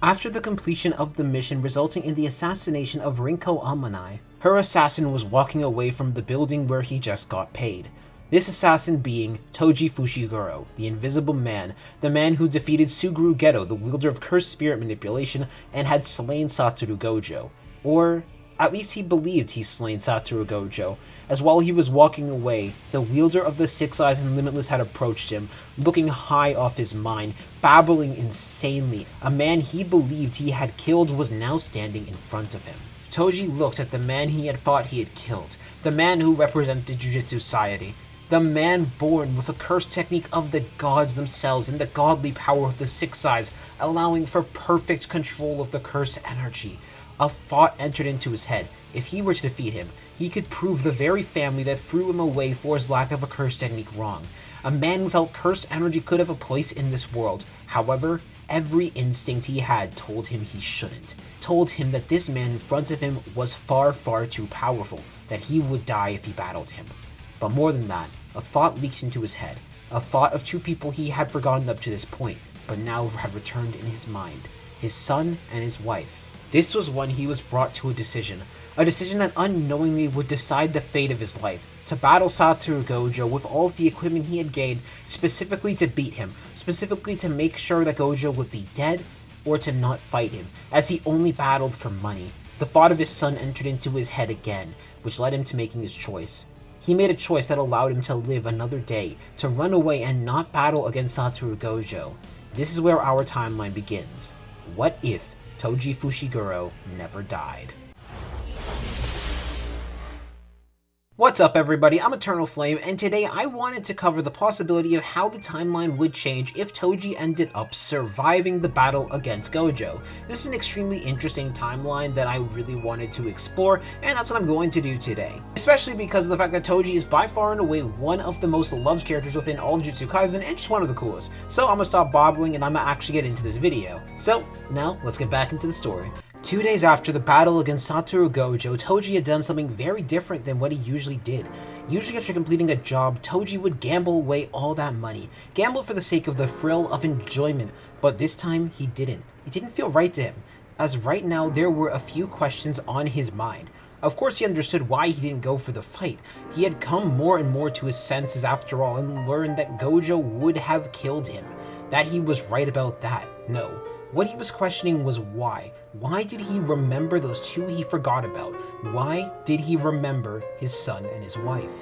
After the completion of the mission resulting in the assassination of Rinko Amanai, her assassin was walking away from the building where he just got paid. This assassin being Toji Fushiguro, the Invisible Man, the man who defeated Suguru Geto, the wielder of cursed spirit manipulation, and had slain Satoru Gojo. Or, at least he believed he slain Satoru Gojo, as while he was walking away, the wielder of the Six Eyes and Limitless had approached him, looking high off his mind, babbling insanely. A man he believed he had killed was now standing in front of him. Toji looked at the man he had thought he had killed, the man who represented Jujutsu Society, the man born with a curse technique of the gods themselves and the godly power of the Six Eyes, allowing for perfect control of the curse energy. A thought entered into his head. If he were to defeat him, he could prove the very family that threw him away for his lack of a curse technique wrong. A man who felt curse energy could have a place in this world. However, every instinct he had told him he shouldn't. Told him that this man in front of him was far, far too powerful, that he would die if he battled him. But more than that, a thought leaked into his head. A thought of two people he had forgotten up to this point, but now had returned in his mind. His son and his wife. This was when he was brought to a decision that unknowingly would decide the fate of his life. To battle Satoru Gojo with all of the equipment he had gained, specifically to beat him, specifically to make sure that Gojo would be dead, or to not fight him, as he only battled for money. The thought of his son entered into his head again, which led him to making his choice. He made a choice that allowed him to live another day, to run away and not battle against Satoru Gojo. This is where our timeline begins. What if Toji Fushiguro never died? What's up everybody, I'm Eternal Flame, and today I wanted to cover the possibility of how the timeline would change if Toji ended up surviving the battle against Gojo. This is an extremely interesting timeline that I really wanted to explore, and that's what I'm going to do today. Especially because of the fact that Toji is by far and away one of the most loved characters within all of Jujutsu Kaisen, and just one of the coolest. So I'm gonna stop babbling and I'm gonna actually get into this video. So, now let's get back into the story. 2 days after the battle against Satoru Gojo, Toji had done something very different than what he usually did. Usually after completing a job, Toji would gamble away all that money. Gamble for the sake of the thrill of enjoyment, but this time he didn't. It didn't feel right to him, as right now there were a few questions on his mind. Of course he understood why he didn't go for the fight. He had come more and more to his senses after all and learned that Gojo would have killed him. That he was right about that. No. What he was questioning was why. Why did he remember those two he forgot about? Why did he remember his son and his wife?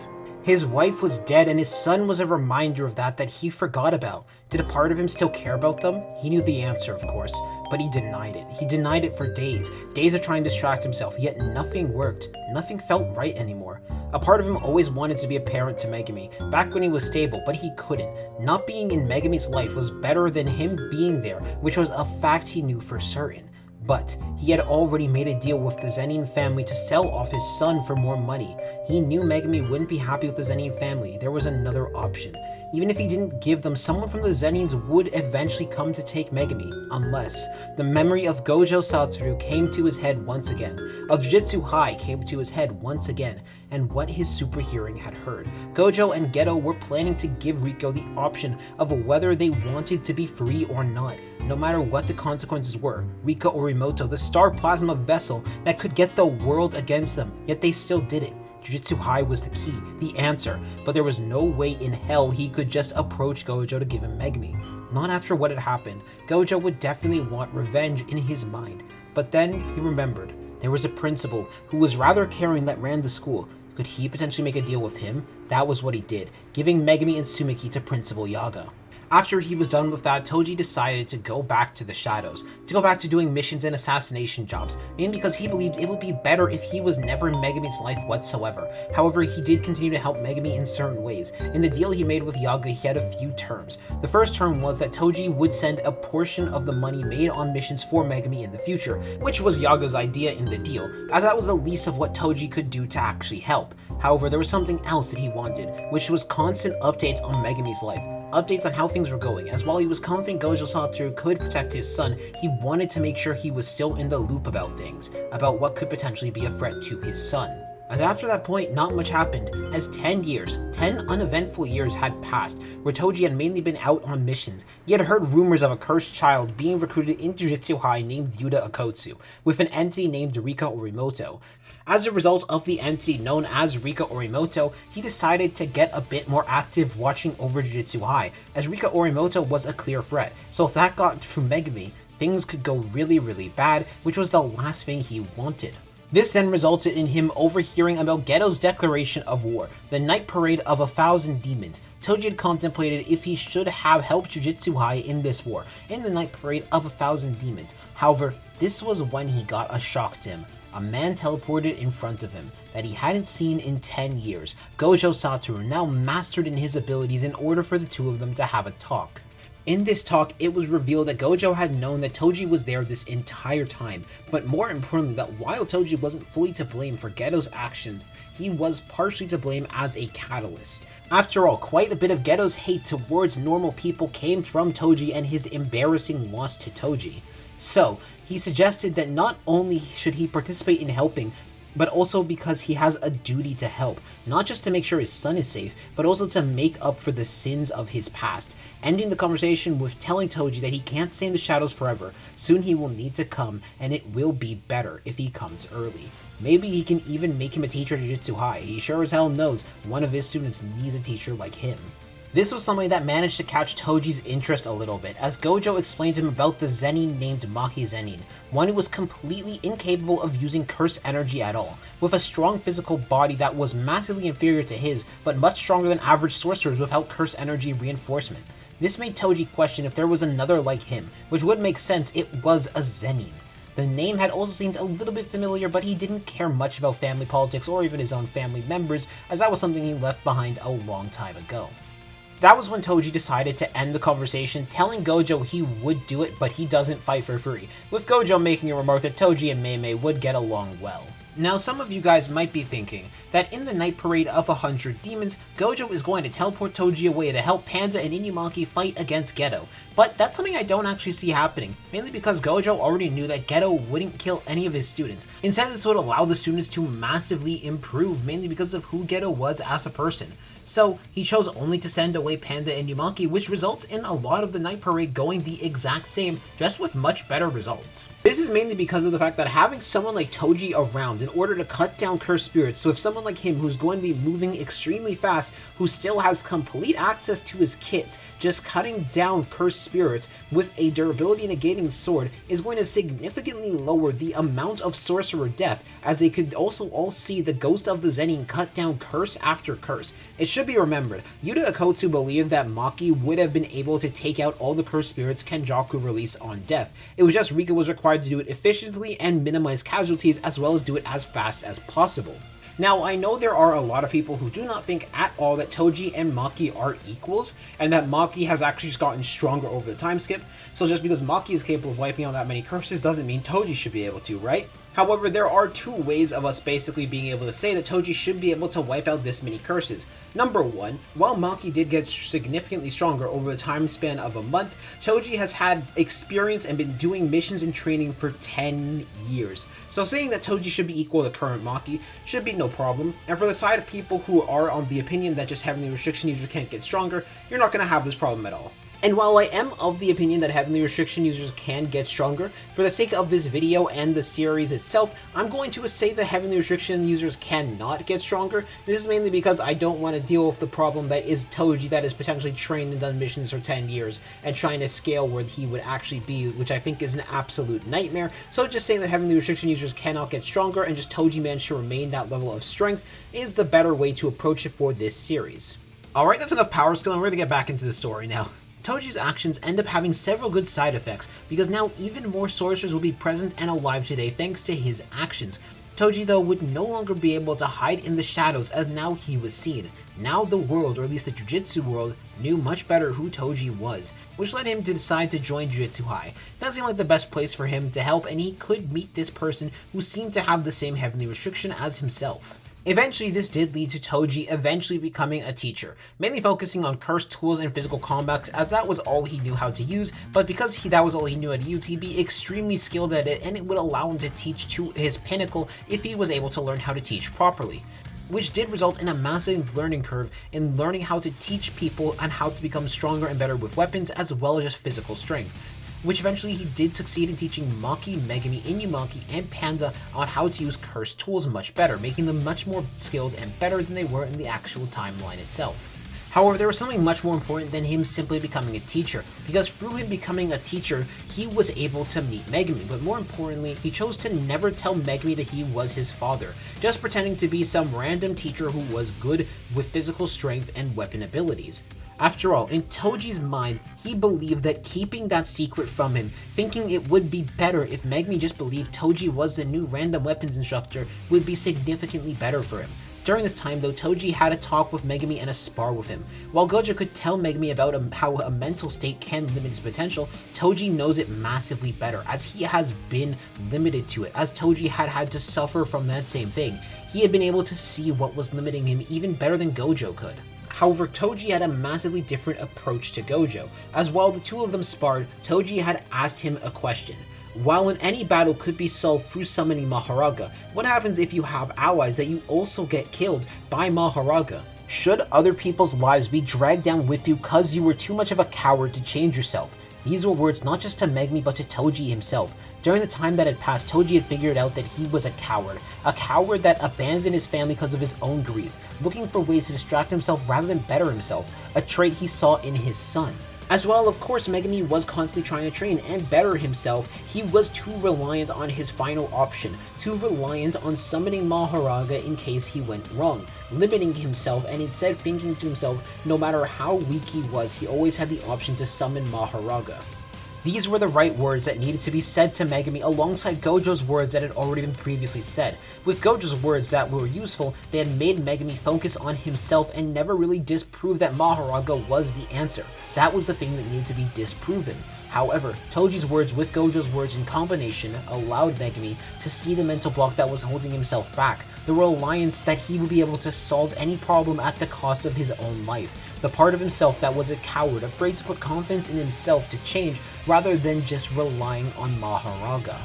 His wife was dead and his son was a reminder of that he forgot about. Did a part of him still care about them? He knew the answer, of course, but he denied it. He denied it for days. Days of trying to distract himself, yet nothing worked. Nothing felt right anymore. A part of him always wanted to be a parent to Megumi, back when he was stable, but he couldn't. Not being in Megumi's life was better than him being there, which was a fact he knew for certain. But he had already made a deal with the Zenin family to sell off his son for more money. He knew Megumi wouldn't be happy with the Zenin family. There was another option. Even if he didn't give them, someone from the Zenins would eventually come to take Megumi, unless the memory of Gojo Satoru came to his head once again, of Jujutsu High came to his head once again, and what his super hearing had heard. Gojo and Geto were planning to give Riko the option of whether they wanted to be free or not. No matter what the consequences were, Riko or Rimoto, the star plasma vessel that could get the world against them, yet they still did it. Jujutsu High was the key, the answer, but there was no way in hell he could just approach Gojo to give him Megumi. Not after what had happened. Gojo would definitely want revenge in his mind. But then he remembered. There was a principal who was rather caring that ran the school. Could he potentially make a deal with him? That was what he did, giving Megumi and Sumiki to Principal Yaga. After he was done with that, Toji decided to go back to the shadows, to go back to doing missions and assassination jobs, mainly because he believed it would be better if he was never in Megumi's life whatsoever. However, he did continue to help Megumi in certain ways. In the deal he made with Yaga, he had a few terms. The first term was that Toji would send a portion of the money made on missions for Megumi in the future, which was Yaga's idea in the deal, as that was the least of what Toji could do to actually help. However, there was something else that he wanted, which was constant updates on Megumi's life. Updates on how things were going, as while he was confident Gojo Satoru could protect his son, he wanted to make sure he was still in the loop about things, about what could potentially be a threat to his son. As after that point, not much happened, as 10 uneventful years had passed, where Toji had mainly been out on missions. He had heard rumors of a cursed child being recruited into Jujutsu High named Yuta Akotsu, with an entity named Rika Orimoto. As a result of the entity known as Rika Orimoto, he decided to get a bit more active watching over Jujutsu High, as Rika Orimoto was a clear threat, so if that got to Megumi, things could go really bad, which was the last thing he wanted. This then resulted in him overhearing about Geto's declaration of war, the night parade of 1,000 demons. Toji had contemplated if he should have helped Jujutsu High in this war, in the night parade of 1,000 demons. However, this was when he got a shock to him. A man teleported in front of him that he hadn't seen in 10 years. Gojo Satoru, now mastered in his abilities, in order for the two of them to have a talk. In this talk, it was revealed that Gojo had known that Toji was there this entire time, but more importantly that while Toji wasn't fully to blame for Geto's actions, he was partially to blame as a catalyst. After all, quite a bit of Geto's hate towards normal people came from Toji and his embarrassing loss to Toji. So, he suggested that not only should he participate in helping, but also because he has a duty to help, not just to make sure his son is safe, but also to make up for the sins of his past, ending the conversation with telling Toji that he can't stay in the shadows forever. Soon he will need to come, and it will be better if he comes early. Maybe he can even make him a teacher at Jujutsu High. He sure as hell knows one of his students needs a teacher like him. This was something that managed to catch Toji's interest a little bit, as Gojo explained to him about the Zenin named Maki Zenin, one who was completely incapable of using curse energy at all, with a strong physical body that was massively inferior to his, but much stronger than average sorcerers without curse energy reinforcement. This made Toji question if there was another like him, which would make sense. It was a Zenin. The name had also seemed a little bit familiar, but he didn't care much about family politics or even his own family members, as that was something he left behind a long time ago. That was when Toji decided to end the conversation, telling Gojo he would do it, but he doesn't fight for free, with Gojo making a remark that Toji and Mei Mei would get along well. Now, some of you guys might be thinking that in the night parade of 100 demons, Gojo is going to teleport Toji away to help Panda and Inumaki fight against Geto, but that's something I don't actually see happening, mainly because Gojo already knew that Geto wouldn't kill any of his students. Instead, this would allow the students to massively improve, mainly because of who Geto was as a person. So, he chose only to send away Panda and Inumaki, which results in a lot of the night parade going the exact same, just with much better results. This is mainly because of the fact that having someone like Toji around in order to cut down cursed spirits, so if someone like him who's going to be moving extremely fast, who still has complete access to his kit, just cutting down cursed spirits with a durability negating sword is going to significantly lower the amount of sorcerer death, as they could also all see the ghost of the Zenin cut down curse after curse. It should be remembered, Yuta Akotsu believed that Maki would have been able to take out all the cursed spirits Kenjaku released on death. It was just Rika was required to do it efficiently and minimize casualties, as well as do it as fast as possible. Now, I know there are a lot of people who do not think at all that Toji and Maki are equals, and that Maki has actually just gotten stronger over the time skip, so just because Maki is capable of wiping out that many curses doesn't mean Toji should be able to, right? However, there are two ways of us basically being able to say that Toji should be able to wipe out this many curses. Number one, while Maki did get significantly stronger over the time span of a month, Toji has had experience and been doing missions and training for 10 years. So saying that Toji should be equal to current Maki should be no problem, and for the side of people who are on the opinion that just having the restriction user can't get stronger, you're not going to have this problem at all. And while I am of the opinion that heavenly restriction users can get stronger, for the sake of this video and the series itself, I'm going to say that heavenly restriction users cannot get stronger. This is mainly because I don't want to deal with the problem that is Toji, that is potentially trained and done missions for 10 years, and trying to scale where he would actually be, which I think is an absolute nightmare. So just saying that heavenly restriction users cannot get stronger, and just Toji managed to remain that level of strength, is the better way to approach it for this series. Alright, that's enough power skill, and we're going to get back into the story now. Toji's actions end up having several good side effects, because now even more sorcerers will be present and alive today thanks to his actions. Toji though would no longer be able to hide in the shadows, as now he was seen. Now the world, or at least the Jujutsu world, knew much better who Toji was, which led him to decide to join Jujutsu High. That seemed like the best place for him to help, and he could meet this person who seemed to have the same heavenly restriction as himself. Eventually, this did lead to Toji eventually becoming a teacher, mainly focusing on cursed tools and physical combats, as that was all he knew how to use, but because that was all he knew how to use, he'd be extremely skilled at it, and it would allow him to teach to his pinnacle if he was able to learn how to teach properly, which did result in a massive learning curve in learning how to teach people and how to become stronger and better with weapons as well as just physical strength, which eventually he did succeed in teaching Maki, Megumi, Inumaki, and Panda on how to use cursed tools much better, making them much more skilled and better than they were in the actual timeline itself. However, there was something much more important than him simply becoming a teacher, because through him becoming a teacher, he was able to meet Megumi, but more importantly, he chose to never tell Megumi that he was his father, just pretending to be some random teacher who was good with physical strength and weapon abilities. After all, in Toji's mind, he believed that keeping that secret from him, thinking it would be better if Megumi just believed Toji was the new random weapons instructor, would be significantly better for him. During this time though, Toji had a talk with Megumi and a spar with him. While Gojo could tell Megumi about how a mental state can limit his potential, Toji knows it massively better, as he has been limited to it, as Toji had to suffer from that same thing. He had been able to see what was limiting him even better than Gojo could. However, Toji had a massively different approach to Gojo, as while the two of them sparred, Toji had asked him a question. While in any battle could be solved through summoning Mahoraga, what happens if you have allies that you also get killed by Mahoraga? Should other people's lives be dragged down with you cause you were too much of a coward to change yourself? These were words not just to Megumi but to Toji himself. During the time that had passed, Toji had figured out that he was a coward that abandoned his family because of his own grief, looking for ways to distract himself rather than better himself, a trait he saw in his son. As well, of course, Megumi was constantly trying to train and better himself. He was too reliant on his final option, too reliant on summoning Mahoraga in case he went wrong, limiting himself and instead thinking to himself no matter how weak he was, he always had the option to summon Mahoraga. These were the right words that needed to be said to Megumi alongside Gojo's words that had already been previously said. With Gojo's words that were useful, they had made Megumi focus on himself and never really disprove that Mahoraga was the answer. That was the thing that needed to be disproven. However, Toji's words with Gojo's words in combination allowed Megumi to see the mental block that was holding himself back, the reliance that he would be able to solve any problem at the cost of his own life, the part of himself that was a coward, afraid to put confidence in himself to change rather than just relying on Mahoraga.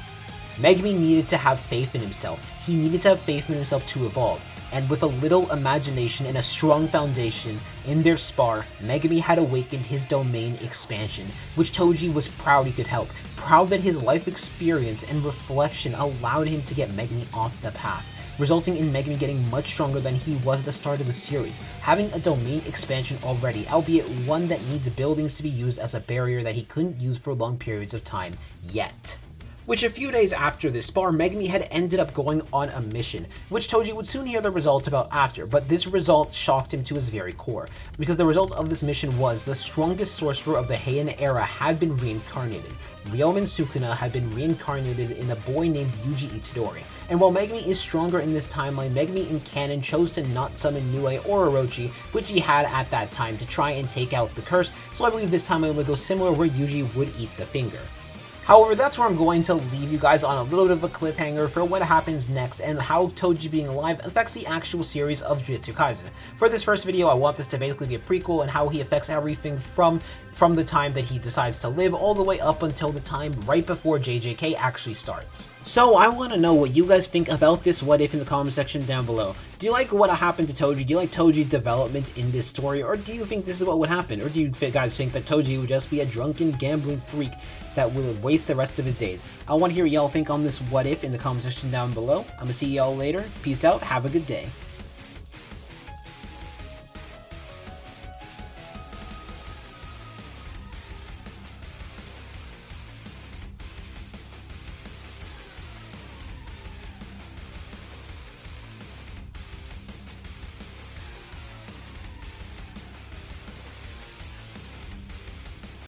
Megumi needed to have faith in himself. He needed to have faith in himself to evolve. And with a little imagination and a strong foundation in their spar, Megumi had awakened his domain expansion, which Toji was proud he could help, proud that his life experience and reflection allowed him to get Megumi off the path, resulting in Megumi getting much stronger than he was at the start of the series, having a domain expansion already, albeit one that needs buildings to be used as a barrier that he couldn't use for long periods of time yet. Which a few days after this spar, Megumi had ended up going on a mission, which Toji would soon hear the result about after, but this result shocked him to his very core, because the result of this mission was the strongest sorcerer of the Heian era had been reincarnated. Ryomen Sukuna had been reincarnated in a boy named Yuji Itadori, and while Megumi is stronger in this timeline, Megumi in canon chose to not summon Nue or Orochi, which he had at that time, to try and take out the curse, so I believe this timeline would go similar where Yuji would eat the finger. However, that's where I'm going to leave you guys on a little bit of a cliffhanger for what happens next and how Toji being alive affects the actual series of Jujutsu Kaisen. For this first video, I want this to basically be a prequel and how he affects everything from the time that he decides to live all the way up until the time right before JJK actually starts. So I want to know what you guys think about this what if in the comment section down below. Do you like what happened to Toji? Do you like Toji's development in this story? Or do you think this is what would happen? Or do you guys think that Toji would just be a drunken gambling freak that would waste the rest of his days? I want to hear what y'all think on this what if in the comment section down below. I'm gonna see y'all later. Peace out. Have a good day.